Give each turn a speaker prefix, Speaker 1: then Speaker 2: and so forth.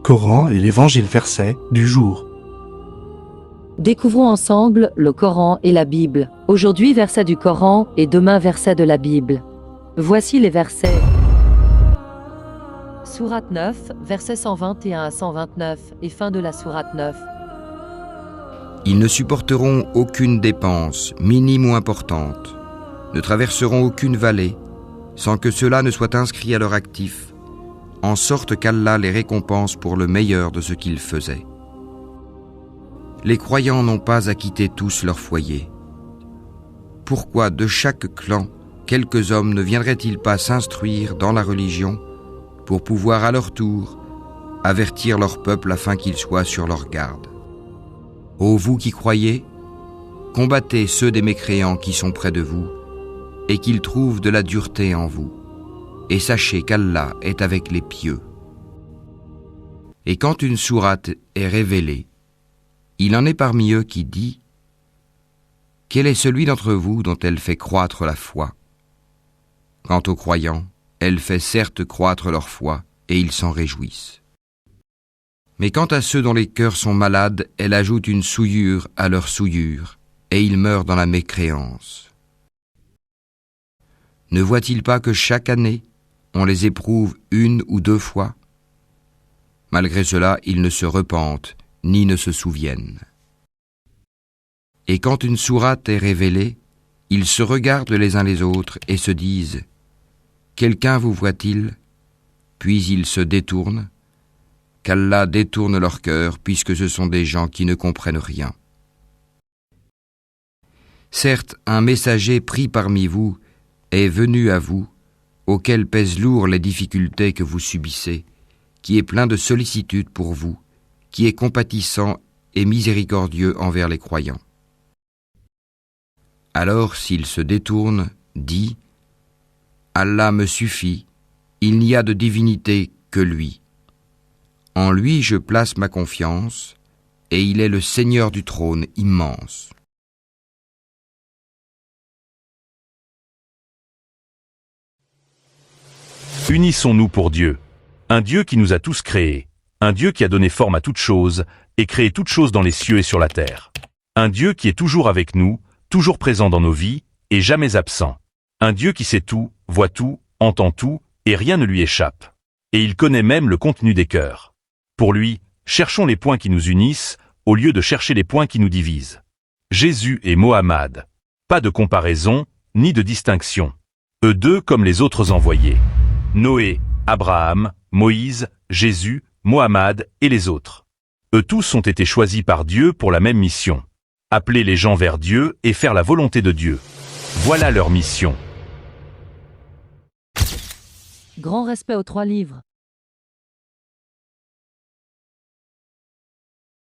Speaker 1: Coran et l'Évangile verset du jour.
Speaker 2: Découvrons ensemble le Coran et la Bible. Aujourd'hui, verset du Coran et demain, verset de la Bible. Voici les versets. Sourate 9, versets 121 à 129 et fin de la sourate 9.
Speaker 3: Ils ne supporteront aucune dépense, minime ou importante, ne traverseront aucune vallée, sans que cela ne soit inscrit à leur actif, en sorte qu'Allah les récompense pour le meilleur de ce qu'ils faisaient. Les croyants n'ont pas à quitter tous leur foyer. Pourquoi de chaque clan, quelques hommes ne viendraient-ils pas s'instruire dans la religion pour pouvoir à leur tour avertir leur peuple afin qu'ils soient sur leur garde? Ô vous qui croyez, combattez ceux des mécréants qui sont près de vous et qu'ils trouvent de la dureté en vous, et sachez qu'Allah est avec les pieux. Et quand une sourate est révélée, il en est parmi eux qui dit « Quel est celui d'entre vous dont elle fait croître la foi ?» Quant aux croyants, elle fait certes croître leur foi, et ils s'en réjouissent. Mais quant à ceux dont les cœurs sont malades, elle ajoute une souillure à leur souillure, et ils meurent dans la mécréance. Ne voient-ils pas que chaque année, on les éprouve 1 ou 2 fois? Malgré cela, ils ne se repentent, ni ne se souviennent. Et quand une sourate est révélée, ils se regardent les uns les autres et se disent « Quelqu'un vous voit-il ?» Puis ils se détournent, qu'Allah détourne leur cœur, puisque ce sont des gens qui ne comprennent rien. Certes, un messager pris parmi vous est venu à vous, auquel pèsent lourd les difficultés que vous subissez, qui est plein de sollicitude pour vous, qui est compatissant et miséricordieux envers les croyants. Alors, s'il se détourne, dit « Allah me suffit, il n'y a de divinité que lui. En lui je place ma confiance, et il est le Seigneur du trône immense. »
Speaker 4: Unissons-nous pour Dieu, un Dieu qui nous a tous créés, un Dieu qui a donné forme à toutes choses et créé toutes choses dans les cieux et sur la terre. Un Dieu qui est toujours avec nous, toujours présent dans nos vies et jamais absent. Un Dieu qui sait tout, voit tout, entend tout et rien ne lui échappe. Et il connaît même le contenu des cœurs. Pour lui, cherchons les points qui nous unissent au lieu de chercher les points qui nous divisent. Jésus et Mohammed. Pas de comparaison, ni de distinction. Eux deux comme les autres envoyés. Noé, Abraham, Moïse, Jésus, Mohammed et les autres. Eux tous ont été choisis par Dieu pour la même mission. Appeler les gens vers Dieu et faire la volonté de Dieu. Voilà leur mission.
Speaker 2: Grand respect aux 3 livres.